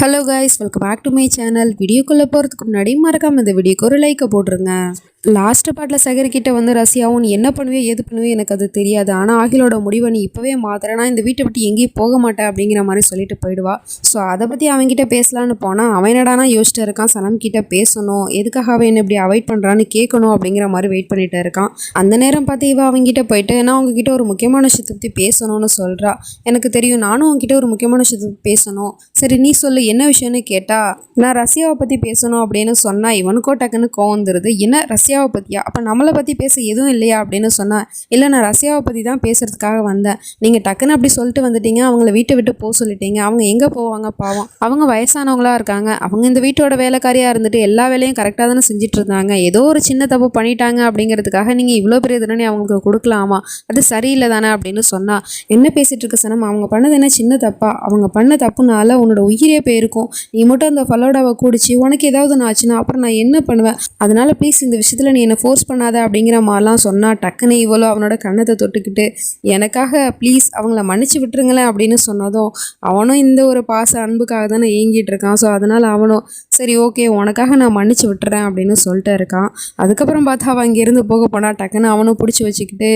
Hello guys, welcome back to my channel. வீடியோக்குள்ளே போகிறதுக்கு முன்னாடி மறக்காம இந்த வீடியோக்கு ஒரு லைக்கை போட்டுருங்க. லாஸ்ட் பார்ட்டில் சகர்கிட்ட வந்து ரஷ்யாவும் நீ என்ன பண்ணுவே ஏது பண்ணுவே எனக்கு அது தெரியாது, ஆனால் ஆகிலோட முடிவை நீ இப்போவே மாத்திரனா இந்த வீட்டை விட்டு எங்கேயும் போக மாட்டேன் அப்படிங்கிற மாதிரி சொல்லிட்டு போயிடுவா. ஸோ அதை பற்றி அவன்கிட்ட பேசலான்னு போனால் அவன் என்னடானா யோசிச்சுட்டு இருக்கான். சனம் கிட்ட பேசணும், எதுக்காக அவன் என்ன இப்படி அவாய்ட் பண்ணுறான்னு கேட்கணும் அப்படிங்கிற மாதிரி வெயிட் பண்ணிட்டு இருக்கான். அந்த நேரம் பார்த்து இவ அவங்ககிட்ட போயிட்டு நான் உங்ககிட்ட ஒரு முக்கியமான விஷயத்தை பற்றி பேசணும்னு சொல்கிறா. எனக்கு தெரியும், நானும் உங்ககிட்ட ஒரு முக்கியமான விஷயத்தை பேசணும், சரி நீ சொல்லு என்ன விஷயம்னு கேட்டா நான் ரஷ்யாவை பற்றி பேசணும் அப்படின்னு சொன்னால் இவனுக்கோ டக்குன்னு கோவம் வந்துடுது. என்ன ரஷ்யாவை பற்றியா, அப்போ நம்மளை பற்றி பேச எதுவும் இல்லையா அப்படின்னு சொன்னால் இல்லை நான் ரஷ்யாவை பற்றி தான் பேசுகிறதுக்காக வந்தேன், நீங்கள் டக்குன்னு அப்படி சொல்லிட்டு வந்துட்டீங்க, அவங்கள வீட்டை விட்டு போக சொல்லிட்டீங்க, அவங்க எங்கே போவாங்க பாவம், அவங்க வயசானவங்களா இருக்காங்க, அவங்க இந்த வீட்டோட வேலைக்காரியாக இருந்துட்டு எல்லா வேலையும் கரெக்டாக தானே செஞ்சுட்டு இருந்தாங்க, ஏதோ ஒரு சின்ன தப்பு பண்ணிட்டாங்க அப்படிங்கிறதுக்காக நீங்கள் இவ்வளோ பெரிய தண்டனை அவங்களுக்கு கொடுக்கலாமா, அது சரியில்லை தானே அப்படின்னு சொன்னால் என்ன பேசிகிட்டு இருக்க சனம், அவங்க பண்ணது என்ன சின்ன தப்பா, அவங்க பண்ண தப்புனால உன்னோட உயிரே போயிருக்கும், நீ மட்டும் அந்த ஃபலோடாவை குடிச்சு உனக்கு ஏதாவது நான் ஆச்சுன்னா அப்புறம் நான் என்ன பண்ணுவேன், அதனால ப்ளீஸ் இந்த விஷயத்தில் நீ என்னை ஃபோர்ஸ் பண்ணாத அப்படிங்கிற மாதிரிலாம் சொன்னால் டக்குன்னு இவ்வளோ அவனோட கண்ணத்தை தொட்டுக்கிட்டு எனக்காக ப்ளீஸ் அவங்கள மன்னிச்சு விட்டுருங்களேன் அப்படின்னு சொன்னதும் அவனும் இந்த ஒரு பாச அன்புக்காக தானே ஏங்கிட்டு இருக்கான். ஸோ அதனால் அவனும் சரி ஓகே உனக்காக நான் மன்னிச்சு விட்டுறேன் அப்படின்னு சொல்லிட்டு இருக்கான். அதுக்கப்புறம் பார்த்தா அவன் அங்கேருந்து போக போனால் டக்குன்னு அவனும் பிடிச்சி வச்சுக்கிட்டு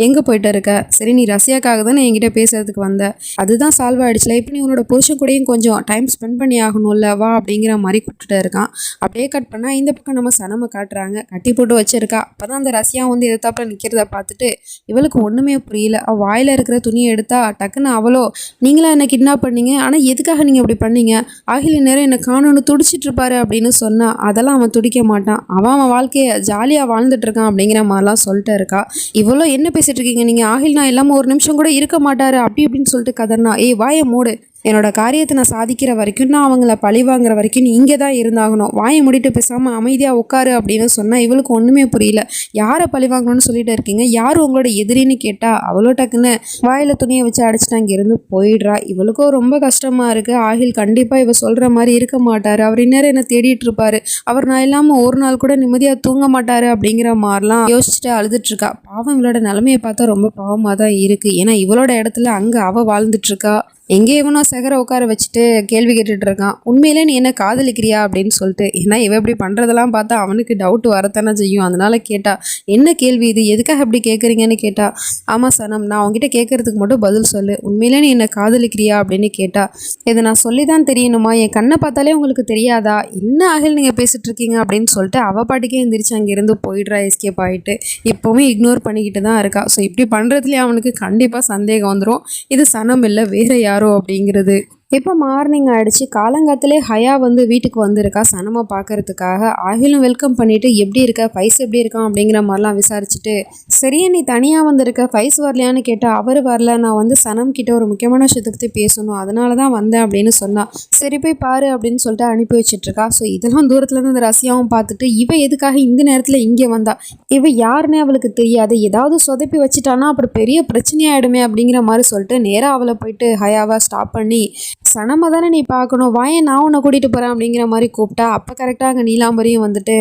எங்கே போயிட்டு இருக்க, சரி நீ ரஷ்யாக்காக தானே என்கிட்ட பேசுறதுக்கு வந்த, அதுதான் சால்வ் ஆகிடுச்சுல, இப்போ நீ உன்னோட புருஷன் கூடயும் கொஞ்சம் டைம் ஸ்பெண்ட் பண்ணி ஆகணும்ல வா அப்படிங்கிற மாதிரி கூப்பிட்டுட்டு இருக்கான். அப்படியே கட் பண்ணால் இந்த பக்கம் நம்ம சனமை காட்டுறாங்க, கட்டி போட்டு வச்சிருக்கா. அப்போ தான் அந்த ரஷ்யா வந்து எதிர்த்தாப்புல நிற்கிறத பார்த்துட்டு இவளுக்கு ஒன்றுமே புரியல. அவள் வாயில் இருக்கிற துணியை எடுத்தா டக்குன்னு அவளோ நீங்களா என்னை கிட்னாப் பண்ணீங்க, ஆனால் எதுக்காக நீங்கள் இப்படி பண்ணீங்க, ஆகில நேரம் என்னை காணொன்று துடிச்சிட்டு இருப்பாரு அப்படின்னு சொன்னால் அதெல்லாம் அவன் துடிக்க மாட்டான், அவன் வாழ்க்கையை ஜாலியாக வாழ்ந்துட்டு இருக்கான் அப்படிங்கிற மாதிரிலாம் சொல்லிட்டு இருக்கா. இவ்வளோ என்ன பேசிட்டு இருக்கீங்க நீங்கள், ஆகில்னா இல்லாமல் ஒரு நிமிஷம் கூட இருக்க மாட்டாரு அப்படி இப்படின்னு சொல்லிட்டு கதர்னா, ஏய் வாயை மூடு, என்னோட காரியத்தை நான் சாதிக்கிற வரைக்கும் நான் அவங்கள பழி வாங்குற வரைக்கும் நீ இங்கே தான் இருந்தாகணும், வாயை முடிட்டு பேசாமல் அமைதியாக உட்காரு அப்படின்னு சொன்னால் இவளுக்கு ஒன்றுமே புரியல. யாரை பழி வாங்கணும்னு சொல்லிட்டு இருக்கீங்க, யார் உங்களோட எதிரின்னு கேட்டால் அவ்வளோ டக்குன்னு வாயில் துணியை வச்சு அடிச்சுட்டு அங்கேருந்து போயிடுறா. இவளுக்கும் ரொம்ப கஷ்டமாக இருக்குது. ஆகில் கண்டிப்பாக இவ சொல்கிற மாதிரி இருக்க மாட்டார், அவர் இந்நேரம் என்ன தேடிட்டு இருப்பாரு, அவர் நான் இல்லாமல் ஒரு நாள் கூட நிம்மதியாக தூங்க மாட்டார் அப்படிங்கிற மாதிரிலாம் யோசிச்சுட்டு அழுதுட்டுருக்கா. பாவம் இவளோட நிலைமையை பார்த்தா ரொம்ப பாவமாக தான் இருக்குது. ஏன்னா இவளோட இடத்துல அங்கே அவள் வாழ்ந்துட்டுருக்கா. எங்கே இவனோ சகரை உட்கார வச்சுட்டு கேள்வி கேட்டுட்டு இருக்கான், உண்மையிலே நீ என்ன காதலிக்கிறியா அப்படின்னு சொல்லிட்டு. ஏன்னா இவ இப்படி பண்ணுறதெல்லாம் பார்த்தா அவனுக்கு டவுட் வரத்தானே செய்யும். அதனால கேட்டா என்ன கேள்வி இது, எதுக்காக இப்படி கேட்குறீங்கன்னு கேட்டா, ஆமாம் சனம் நான் அவங்ககிட்ட கேட்கறதுக்கு மட்டும் பதில் சொல்லு, உண்மையிலே நீ என்ன காதலிக்கிறியா அப்படின்னு கேட்டா, இதை நான் சொல்லி தான் தெரியணுமா, என் கண்ணை பார்த்தாலே உங்களுக்கு தெரியாதா, என்ன ஆகில் நீங்கள் பேசிட்டு இருக்கீங்க அப்படின்னு சொல்லிட்டு அவள் பாட்டுக்கே எந்திரிச்சு அங்கேருந்து போயிடுறா. எஸ்கேப் ஆகிட்டு இப்போவும் இக்னோர் பண்ணிக்கிட்டு தான் இருக்கா. ஸோ இப்படி பண்ணுறதுலேயே அவனுக்கு கண்டிப்பாக சந்தேகம் வந்துடும், இது சனம் இல்லை வேற யாரோ அப்படிங்கிறது. இப்போ மார்னிங் ஆகிடுச்சு. காலங்காத்திலே ஹயா வந்து வீட்டுக்கு வந்திருக்கா சனமாக பார்க்கறதுக்காக. ஆகிலும் வெல்கம் பண்ணிவிட்டு எப்படி இருக்க, ஃபைஸ் எப்படி இருக்கான் அப்படிங்கிற மாதிரிலாம் விசாரிச்சுட்டு சரியா நீ தனியாக வந்திருக்க, ஃபைஸ் வரலையான்னு கேட்டால் அவர் வரல, நான் வந்து சனம் கிட்ட ஒரு முக்கியமான விஷயத்தை பற்றி பேசணும் அதனால தான் வந்தேன் அப்படின்னு சொன்னா. சரி போய் பாரு அப்படின்னு சொல்லிட்டு அனுப்பி வச்சிட்ருக்கா. ஸோ இதெல்லாம் தூரத்துலேருந்து இந்த ரஷ்யாவும் பார்த்துட்டு இவ எதுக்காக இந்த நேரத்தில் இங்கே வந்தா, இவ யாருன்னே அவளுக்கு தெரியாது, ஏதாவது சொதப்பி வச்சுட்டானா அப்புறம் பெரிய பிரச்சனையாயிடுமே அப்படிங்கிற மாதிரி சொல்லிட்டு நேராக அவளை போயிட்டு ஹயாவை ஸ்டாப் பண்ணி சனமாக தானே நீ பார்க்கணும், வாயன் நான் உன்னை கூட்டிகிட்டு போகிறேன் அப்படிங்கிற மாதிரி கூப்பிட்டா. அப்போ கரெக்டாக அங்கே நீலாம்பரியும் வந்துட்டு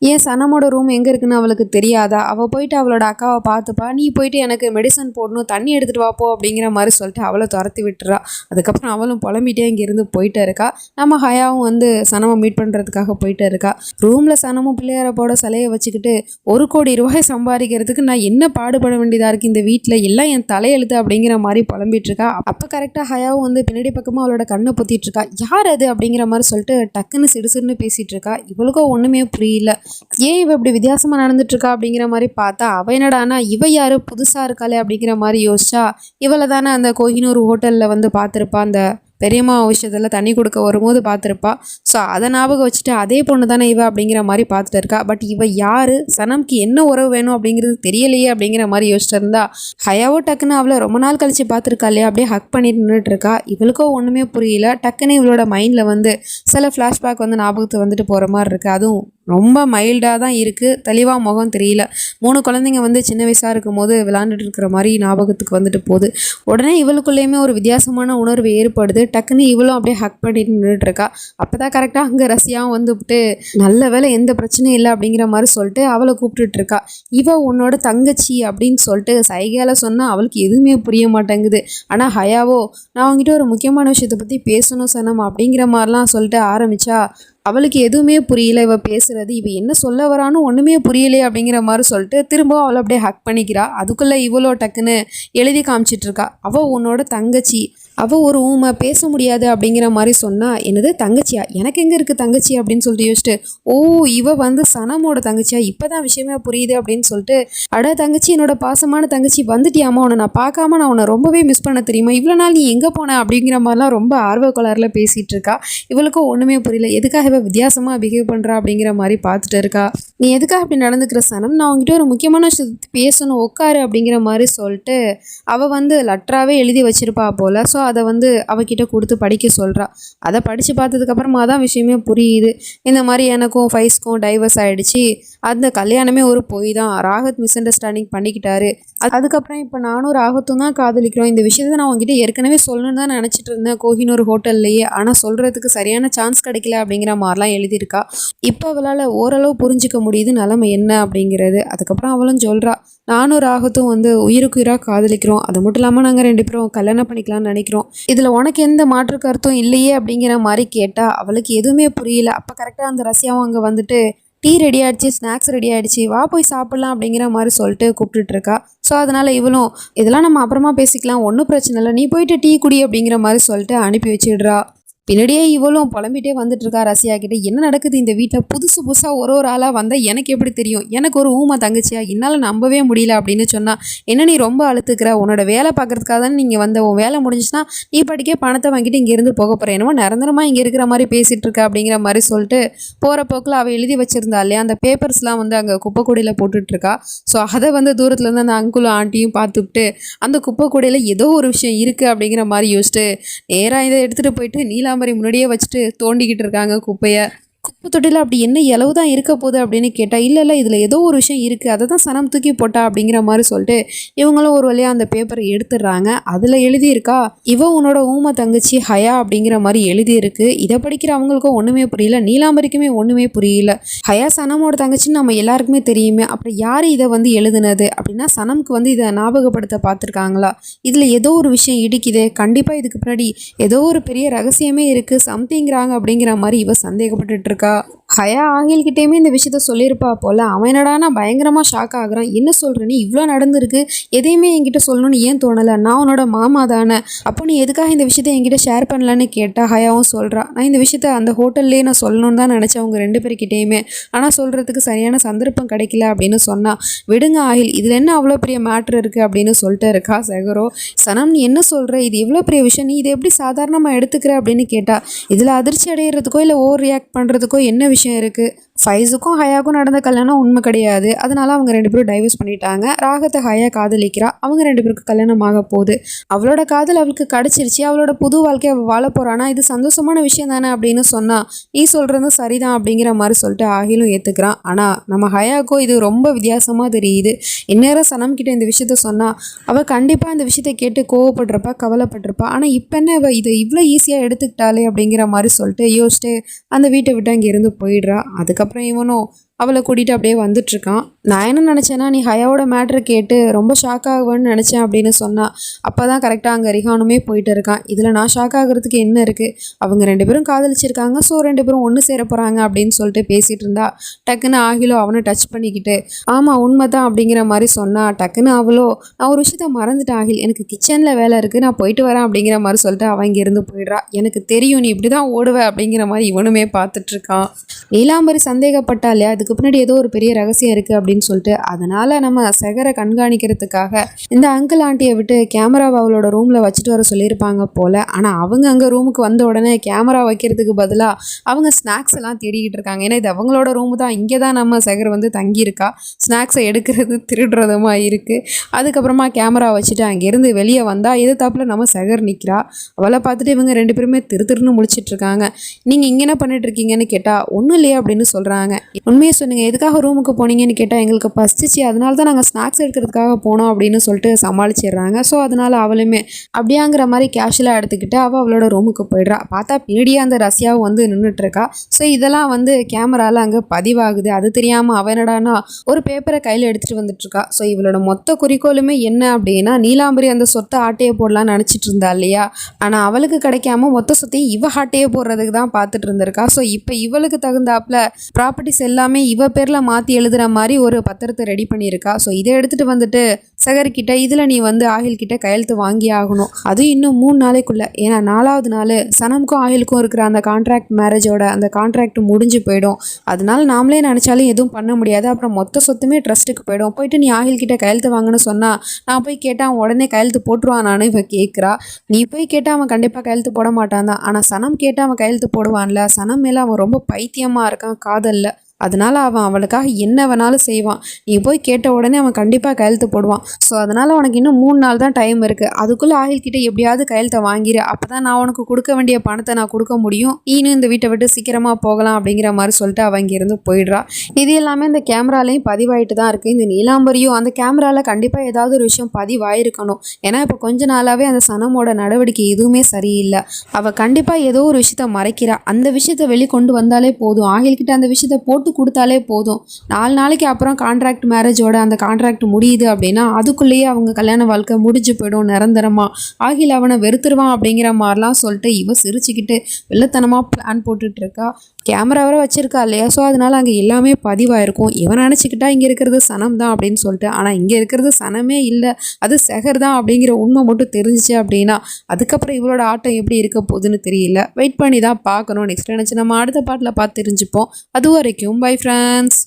ஏன் சனமோட ரூம் எங்கே இருக்குன்னு அவளுக்கு தெரியாதா, அவள் போயிட்டு அவளோட அக்காவை பார்த்துப்பா, நீ போயிட்டு எனக்கு மெடிசன் போடணும் தண்ணி எடுத்துகிட்டு வாப்போ அப்படிங்கிற மாதிரி சொல்லிட்டு அவளை துரத்தி விட்டுறா. அதுக்கப்புறம் அவளும் புலம்பிட்டே இங்கேருந்து போயிட்டு இருக்கா. நம்ம ஹயாவும் வந்து சனமை மீட் பண்ணுறதுக்காக போயிட்டு இருக்கா. ரூமில் சனமும் பிள்ளையாரப்போட சிலையை வச்சுக்கிட்டு 1 கோடி ரூபாய் சம்பாதிக்கிறதுக்கு நான் என்ன பாடுபட வேண்டியதாக இருக்குது, இந்த வீட்டில் எல்லாம் என் தலையெழுத்து அப்படிங்கிற மாதிரி புலம்பிட்டு இருக்கா. அப்போ கரெக்டாக ஹயாவும் வந்து பின்னாடி பக்கமாக அவளோட கண்ணை பொத்திட்டு இருக்கா. யார் அது அப்படிங்கிற மாதிரி சொல்லிட்டு டக்குன்னு சிடுசிடுன்னு பேசிட்டு இருக்கா. இவளுக்கும் ஒண்ணுமே புரியல, ஏன் இவ இப்படி வித்தியாசமா நடந்துட்டு இருக்கா அப்படிங்கிற மாதிரி பார்த்தா அவ என்னடானா இவ யாரு புதுசா இருக்காளே அப்படிங்கிற மாதிரி யோசிச்சா இவளை தானே அந்த கோஹினூர் ஹோட்டல்ல வந்து பார்த்துருப்பா, அந்த பெரியம்மா விஷயத்தில் தண்ணி கொடுக்க வரும்போது பார்த்துருப்பா. ஸோ அதை ஞாபகம் வச்சுட்டு அதே பொண்ணு தானே இவ அப்படிங்கிற மாதிரி பார்த்துட்டு இருக்கா. பட் இவ யார், சனம்க்கு என்ன உறவு வேணும் அப்படிங்கிறது தெரியலையே அப்படிங்கிற மாதிரி யோசிச்சுட்டு இருந்தா. ஹயாவோ டக்குன்னு அவளை ரொம்ப நாள் கழிச்சு பார்த்துருக்கா இல்லையா, அப்படியே ஹக் பண்ணிட்டு நின்றுட்டு இருக்கா. இவளுக்கோ ஒன்றுமே புரியல. டக்குன்னு இவளோட மைண்டில் வந்து சில ஃப்ளாஷ்பேக் வந்து ஞாபகத்தை வந்துட்டு போகிற மாதிரி இருக்குது. அதுவும் ரொம்ப மைல்டாக தான் இருக்குது, தெளிவாக முகம் தெரியல. 3 குழந்தைங்க வந்து சின்ன வயசாக இருக்கும் போது விளாண்டுட்டு இருக்கிற மாதிரி ஞாபகத்துக்கு வந்துட்டு போகுது. உடனே இவளுக்குள்ளேயுமே ஒரு வித்தியாசமான உணர்வு ஏற்படுது. டக்குன்னு இவளும் அப்படியே ஹக் பண்ணிட்டு நின்றுட்டு இருக்கா. அப்போ தான் கரெக்டாக அங்கே ரசியாவும் வந்துவிட்டு நல்ல வேலை எந்த பிரச்சனையும் இல்லை அப்படிங்கிற மாதிரி சொல்லிட்டு அவளை கூப்பிட்டுட்டு இருக்கா. இவ உன்னோட தங்கச்சி அப்படின்னு சொல்லிட்டு சைகையால் சொன்னால் அவளுக்கு எதுவுமே புரிய மாட்டேங்குது. ஆனால் ஹயாவோ நான் அவங்ககிட்ட ஒரு முக்கியமான விஷயத்தை பற்றி பேசணும் சனம் அப்படிங்கிற மாதிரிலாம் சொல்லிட்டு ஆரம்பித்தா அவளுக்கு எதுவுமே புரியல. இவ பேசுறது இவ என்ன சொல்ல வரான்னு ஒன்றுமே புரியலையே அப்படிங்கிற மாதிரி சொல்லிட்டு திரும்ப அவளை அப்படியே ஹக் பண்ணிக்கிறா. அதுக்குள்ளே இவ்வளோ டக்குன்னு எழுதி காமிச்சிட்டு இருக்கா. அவள் உன்னோட தங்கச்சி, அவள் ஒரு ஊமை பேச முடியாது அப்படிங்கிற மாதிரி சொன்னால் என்னது தங்கச்சியா, எனக்கு எங்கே இருக்குது தங்கச்சி அப்படின்னு சொல்லிட்டு யோசிச்சுட்டு ஓ இவ வந்து சனமோட தங்கச்சியா, இப்போ தான் விஷயமே புரியுது அப்படின்னு சொல்லிட்டு அட தங்கச்சி என்னோட பாசமான தங்கச்சி வந்துட்டியாமா, உன்னை நான் பார்க்காம நான் உன்னை ரொம்பவே மிஸ் பண்ண தெரியுமா, இவ்வளோ நாள் நீ எங்கே போன அப்படிங்கிற மாதிரிலாம் ரொம்ப ஆர்வ கோளாறுல பேசிகிட்டு இருக்கா. இவளுக்கும் ஒன்றுமே புரியல, எதுக்காக இவ வித்தியாசமாக பிஹேவ் பண்ணுறா அப்படிங்கிற மாதிரி பார்த்துட்டு இருக்கா. நீ எதுக்காக அப்படி நடந்துக்கிற சனம், நான் அவங்ககிட்ட ஒரு முக்கியமான விஷயத்தை பேசணும் உட்காரு அப்படிங்கிற மாதிரி சொல்லிட்டு அவள் வந்து லெட்டராகவே எழுதி வச்சிருப்பா போல். ஸோ அதை வந்து அவகிட்ட கொடுத்து படிக்க சொல்கிறா. அதை படித்து பார்த்ததுக்கப்புறமா தான் விஷயமே புரியுது. இந்த மாதிரி எனக்கும் ஃபைஸ்க்கும் டைவர்ஸ் ஆகிடுச்சு, அந்த கல்யாணமே ஒரு பொய் தான், ராகத் மிஸ் அண்டர்ஸ்டாண்டிங் பண்ணிக்கிட்டாரு, அதுக்கப்புறம் இப்போ நானும் ராகத்தும் தான் காதலிக்கிறோம், இந்த விஷயத்தை நான் அவங்ககிட்ட ஏற்கனவே சொல்லணும்னு தான் நினச்சிட்டு இருந்தேன் கோஹினூர் ஹோட்டல்லையே, ஆனால் சொல்கிறதுக்கு சரியான சான்ஸ் கிடைக்கல அப்படிங்கிற மாதிரிலாம் எழுதியிருக்கா. இப்போ அவளால் ஓரளவு புரிஞ்சிக்க முடியுது நிலைமை என்ன அப்படிங்கிறது. அதுக்கப்புறம் அவளும் சொல்கிறா நானும் ராகத்தும் வந்து உயிருக்கு உயிராக காதலிக்கிறோம், அது மட்டும் இல்லாமல் நாங்கள் 2 பேரும் கல்யாணம் பண்ணிக்கலாம்னு நினைக்கிறோம், இதில் உனக்கு எந்த மாற்று கருத்தும் இல்லையே அப்படிங்கிற மாதிரி கேட்டால் அவளுக்கு எதுவுமே புரியல. அப்போ கரெக்டாக அந்த ரஷ்யாவும் அங்கே வந்துட்டு டீ ரெடி ஆகிடுச்சு, ஸ்நாக்ஸ் ரெடி ஆகிடுச்சு, வா போய் சாப்பிட்லாம் அப்படிங்கிற மாதிரி சொல்லிட்டு கூப்பிட்டுட்ருக்கா. ஸோ அதனால் இவளும் இதெல்லாம் நம்ம அப்புறமா பேசிக்கலாம், ஒன்றும் பிரச்சனை இல்லை, நீ போயிட்டு டீ குடி அப்படிங்கிற மாதிரி சொல்லிட்டு அனுப்பி வச்சிடுறா. பின்னாடியே இவளும் புலம்பிட்டே வந்துட்டு இருக்கா ரசியா கிட்ட, என்ன நடக்குது இந்த வீட்டில், புதுசு புதுசாக ஒரு ஆளாக வந்தால் எனக்கு எப்படி தெரியும், எனக்கு ஒரு ஊமை தங்கச்சியா, என்னால் நம்பவே முடியல அப்படின்னு சொன்னால் என்ன நீ ரொம்ப அழுத்துக்கிற, உன்னோட வேலை பார்க்குறதுக்காக தானே நீங்கள் வந்த, உன் வேலை முடிஞ்சுன்னா நீ படிக்கே பணத்தை வாங்கிட்டு இங்கேருந்து போக போகிறேன், என்னமோ நிரந்தரமாக இங்கே இருக்கிற மாதிரி பேசிகிட்டு இருக்க அப்படிங்கிற மாதிரி சொல்லிட்டு போகிற போக்கில் அவள் எழுதி வச்சுருந்தா இல்லையா அந்த பேப்பர்ஸ்லாம் வந்து அங்கே குப்பை கூடையில் போட்டுட்ருக்கா. ஸோ அதை வந்து தூரத்துலேருந்து அந்த அங்குளும் ஆண்டியும் பார்த்துக்கிட்டு அந்த குப்பை கூடையில் ஏதோ ஒரு விஷயம் இருக்குது அப்படிங்கிற மாதிரி யோசிச்சுட்டு நேராக இதை எடுத்துகிட்டு போயிட்டு நீலாம்பரி முன்னாடியே வச்சுட்டு தோண்டிக்கிட்டு இருக்காங்க குப்பையை. குப்பை தொட்டியில் அப்படி என்ன இலவு தான் இருக்க போகுது அப்படின்னு கேட்டால் இல்லை இதில் ஏதோ ஒரு விஷயம் இருக்குது, அதை தான் சனம் தூக்கி போட்டா அப்படிங்கிற மாதிரி சொல்லிட்டு இவங்களும் ஒரு வழியாக அந்த பேப்பரை எடுத்துடுறாங்க. அதில் எழுதியிருக்கா இவ உன்னோட ஊமை தங்கச்சி ஹயா அப்படிங்கிற மாதிரி எழுதியிருக்கு. இதை படிக்கிற அவங்களுக்கும் ஒன்றுமே புரியல, நீலாம்பரிக்குமே ஒன்றுமே புரியல. ஹயா சனமோட தங்கச்சின்னு நம்ம எல்லாருக்குமே தெரியுமே, அப்புறம் யார் இதை வந்து எழுதுனது அப்படின்னா சனமுக்கு வந்து இதை ஞாபகப்படுத்த பார்த்துருக்காங்களா, இதில் ஏதோ ஒரு விஷயம் இடிக்குதே, கண்டிப்பாக இதுக்கு பின்னாடி ஏதோ ஒரு பெரிய ரகசியமே இருக்குது சம்திங்கிறாங்க அப்படிங்கிற மாதிரி இவ சந்தேகப்பட்டு இருக்கா. ஹயா ஆகில்கிட்டேயுமே இந்த விஷயத்த சொல்லியிருப்பா போல். அவன் என்னடானா பயங்கரமாக ஷாக் ஆகுறான், என்ன சொல்கிற நீ, இவ்வளோ நடந்திருக்கு, எதையுமே என்கிட்ட சொல்லணும்னு ஏன் தோணலை, நான் உன்னோட மாமா தானே, அப்போ நீ எதுக்காக இந்த விஷயத்த என்கிட்ட ஷேர் பண்ணலன்னு கேட்டால் ஹயாவும் சொல்கிறா நான் இந்த விஷயத்த அந்த ஹோட்டல்லே நான் சொல்லணும்னு தான் நினச்சேன் அவங்க 2 பேர்கிட்டேயுமே, ஆனால் சொல்கிறதுக்கு சரியான சந்தர்ப்பம் கிடைக்கல அப்படின்னு சொன்னால் விடுங்க ஆகில், இதில் என்ன அவ்வளோ பெரிய மேட்ரு இருக்குது அப்படின்னு சொல்லிட்டு இருக்கா செகரோ. சனம் நீ என்ன சொல்கிற, இது எவ்வளோ பெரிய விஷயம், நீ இதை எப்படி சாதாரணமாக எடுத்துக்கிற அப்படின்னு கேட்டால் இதில் அதிர்ச்சி அடைகிறதுக்கோ இல்லை ஓவர் ரியாக்ட் பண்ணுறதுக்கோ என்ன விஷயம் இருக்குது, ஃபைஸுக்கும் ஹயாவுக்கும் நடந்த கல்யாணம் உண்மை கிடையாது, அதனால அவங்க 2 பேரும் டைவர்ஸ் பண்ணிட்டாங்க, ராகத்தை ஹயா காதலிக்கிறா, அவங்க 2 பேருக்கு கல்யாணம் ஆக போகுது, அவளோட காதல் அவளுக்கு கிடச்சிருச்சு, அவளோட புது வாழ்க்கையை அவள் வாழ போகிறானா, இது சந்தோஷமான விஷயம் தானே அப்படின்னு சொன்னால் நீ சொல்கிறது சரிதான் அப்படிங்கிற மாதிரி சொல்லிட்டு ஆகிலும் ஏற்றுக்கிறான். ஆனால் நம்ம ஹயாவுக்கும் இது ரொம்ப வித்தியாசமாக தெரியுது. இந்நேரம் சனம்கிட்ட இந்த விஷயத்த சொன்னால் அவள் கண்டிப்பாக இந்த விஷயத்தை கேட்டு கோவப்படுறப்பா கவலைப்பட்டிருப்பா, ஆனால் இப்போ என்ன அவள் இதை இவ்வளோ ஈஸியாக எடுத்துக்கிட்டாலே அப்படிங்கிற மாதிரி சொல்லிட்டு யோசிச்சுட்டு அந்த வீட்டை விட்டு அங்கே இருந்து போயிடுறா. அதுக்கப்புறம் இவனும் அவளை கூட்டிகிட்டு அப்படியே வந்துட்டுருக்கான். நான் என்ன நினச்சேன்னா நீ ஹயாவோட மேட்ரு கேட்டு ரொம்ப ஷாக் ஆகுவேன்னு நினச்சேன் அப்படின்னு சொன்னான். அப்போ தான் கரெக்டாக அங்கே ரிஹானுமே போயிட்டு இருக்கான். இதில் நான் ஷாக் ஆகிறதுக்கு என்ன இருக்குது, அவங்க 2 பேரும் காதலிச்சிருக்காங்க, ஸோ 2 பேரும் ஒன்று சேர போகிறாங்க அப்படின்னு சொல்லிட்டு பேசிகிட்டு இருந்தா டக்குன்னு ஆகிலோ அவனை டச் பண்ணிக்கிட்டு ஆமாம் உண்மை தான் அப்படிங்கிற மாதிரி சொன்னா. டக்குன்னு அவளோ நான் ஒரு விஷயத்த மறந்துட்டேன் ஆகில், எனக்கு கிச்சனில் வேலை இருக்குது, நான் போயிட்டு வரேன் அப்படிங்கிற மாதிரி சொல்லிட்டு அவன் இங்கேருந்து போயிடுறா. எனக்கு தெரியும் நீ இப்படி தான் ஓடுவ அப்படிங்கிற மாதிரி இவனுமே பார்த்துட்ருக்கான். நீலாம்பரி சந்தேகப்பட்டா இல்லையா, அதுக்கு பின்னாடி ஏதோ ஒரு பெரிய ரகசியம் இருக்குது அப்படின்னு சொல்லிட்டு. அதனால நம்ம சகரை கண்காணிக்கிறதுக்காக இந்த அங்கிள் ஆண்டியை விட்டு கேமராவை அவளோட ரூமில் வச்சுட்டு வர சொல்லியிருப்பாங்க போல். ஆனால் அவங்க அங்கே ரூமுக்கு வந்த உடனே கேமரா வைக்கிறதுக்கு பதிலாக அவங்க ஸ்நாக்ஸ் எல்லாம் தேடிக்கிட்டு இருக்காங்க. ஏன்னா இது அவங்களோட ரூமு தான், இங்கே தான் நம்ம சகர் வந்து தங்கியிருக்கா. ஸ்நாக்ஸை எடுக்கிறது திருடுறதுமா இருக்குது. அதுக்கப்புறமா கேமரா வச்சுட்டு அங்கேருந்து வெளியே வந்தால் எதிர்த்தாப்புல நம்ம சகர் நிற்கிறா. அவளை பார்த்துட்டு இவங்க 2 பேருமே திருன்னு முழிச்சிட்டு இருக்காங்க. நீங்கள் இங்கே என்ன பண்ணிட்டு இருக்கீங்கன்னு கேட்டால் ஒன்றும் இல்லையா அப்படின்னு சொல்கிறாங்க. உண்மையை சொன்னீங்க, எதுக்காக ரூமுக்கு போனீங்கன்னு கேட்டால் எங்களுக்கு பசிச்சு அதனால தான் நாங்கள் ஸ்நாக்ஸ் எடுக்கிறதுக்காக போனோம் அப்படின்னு சொல்லிட்டு சமாளிச்சிடுறாங்க. ஸோ அதனால் அவளுமே அப்படியாங்கிற மாதிரி கேஷுவலாக எடுத்துக்கிட்டு அவளோட ரூமுக்கு போயிடுறா. பார்த்தா பின்னாடியே அந்த ரஷ்யாவும் வந்து நின்றுட்டுருக்கா. ஸோ இதெல்லாம் வந்து கேமராவில் அங்கே பதிவாகுது. அது தெரியாமல் அவ என்னடானா ஒரு பேப்பரை கையில் எடுத்துகிட்டு வந்துட்டுருக்கா. ஸோ இவளோட மொத்த குறிக்கோளுமே என்ன அப்படின்னா நீலாம்பரி அந்த சொத்தை ஆட்டையை போடலான்னு நினச்சிட்டு இருந்தா இல்லையா. ஆனால் அவளுக்கு கிடைக்காம மொத்த சொத்தையும் இவ ஆட்டையை போடுறதுக்கு தான் பார்த்துட்டு இருந்திருக்கா. ஸோ இப்போ இவளுக்கு தகுந்தாப்புல ப்ராப்பர்ட்டிஸ் எல்லாமே இவ பேரில் மாற்றி எழுதுகிற மாதிரி ஒரு பத்திரத்தை ரெடி பண்ணியிருக்கா. ஸோ இதை எடுத்துகிட்டு வந்துட்டு சகர்கிட்ட இதில் நீ வந்து ஆகில்கிட்ட கையெழுத்து வாங்கி ஆகணும், அதுவும் இன்னும் 3 நாளைக்குள்ளே. ஏன்னா 4வது நாள் சனமுக்கும் ஆகிலுக்கும் இருக்கிற அந்த கான்ட்ராக்ட் மேரேஜோட அந்த கான்ட்ராக்ட் முடிஞ்சு போயிடும். அதனால நாமளே நினச்சாலும் எதுவும் பண்ண முடியாது. அப்புறம் மொத்த சொத்துமே ட்ரஸ்ட்டுக்கு போயிடும். போயிட்டு நீ ஆகில்கிட்ட கையெழுத்து வாங்கன்னு சொன்னால் நான் போய் கேட்டால் அவன் உடனே கையெழுத்து போட்டுருவான். நானும் இவன் கேட்குறா. நீ போய் கேட்டால் அவன் கண்டிப்பாக கையெழுத்து போட மாட்டான் தான். ஆனால் சனம் கேட்டால் அவன் கையெழுத்து போடுவான்ல. சனம் மேலே அவன் ரொம்ப பைத்தியமாக இருக்கான் காதலில். அதனால் அவன் அவளுக்காக என்ன வேணாலும் செய்வான். நீ போய் கேட்ட உடனே அவன் கண்டிப்பாக கையெழுத்து போடுவான். ஸோ அதனால் உனக்கு இன்னும் 3 நாள் தான் டைம் இருக்குது. அதுக்குள்ளே ஆகில்கிட்ட எப்படியாவது கையெழுத்தை வாங்கிடு. அப்போ தான் நான் உனக்கு கொடுக்க வேண்டிய பணத்தை நான் கொடுக்க முடியும். நீனும் இந்த வீட்டை விட்டு சீக்கிரமாக போகலாம் அப்படிங்கிற மாதிரி சொல்லிட்டு அவன் இங்கேருந்து போயிடுறா. இது எல்லாமே இந்த கேமராலையும் பதிவாயிட்டு தான் இருக்குது. இந்த நீலாம்பரியும் அந்த கேமராவில் கண்டிப்பாக ஏதாவது ஒரு விஷயம் பதிவாயிருக்கணும். ஏன்னா இப்போ கொஞ்ச நாளாகவே அந்த சனமோட நடவடிக்கை எதுவுமே சரியில்லை. அவள் கண்டிப்பாக ஏதோ ஒரு விஷயத்த மறைக்கிறா. அந்த விஷயத்தை வெளிக்கொண்டு வந்தாலே போதும். ஆகில்கிட்ட அந்த விஷயத்தை போட்டு கொடுத்தாலே போதும். 4 நாளைக்கு அப்புறம் கான்ட்ராக்ட் மேரேஜோட அந்த கான்ட்ராக்ட் முடியுது அப்படின்னா அதுக்குள்ளேயே அவங்க கல்யாண வாழ்க்கை முடிஞ்சு போயிடும் நிரந்தரமாக. ஆகில் அவனை வெறுத்துருவான் அப்படிங்கிற மாதிரிலாம் சொல்லிட்டு இவ சிரிச்சுக்கிட்டு வெள்ளத்தனமாக பிளான் போட்டுட்டு இருக்கா. கேமரா வர வச்சிருக்கா இல்லையா. ஸோ அதனால அங்கே எல்லாமே பதிவாயிருக்கும். இவன் நினச்சிக்கிட்டா இங்கே இருக்கிறது சனம் தான் அப்படின்னு சொல்லிட்டு. ஆனால் இங்கே இருக்கிறது சனமே இல்லை, அது சகர் தான் அப்படிங்கிற உண்மை மட்டும் தெரிஞ்சிச்சு அப்படின்னா அதுக்கப்புறம் இவளோட ஆட்டம் எப்படி இருக்க போகுதுன்னு தெரியல. வெயிட் பண்ணி தான் பார்க்கணும். நெக்ஸ்ட் நினச்சி நம்ம அடுத்த பாட்டில் பார்த்து தெரிஞ்சுப்போம். அது வரைக்கும் பை ஃப்ரெண்ட்ஸ்.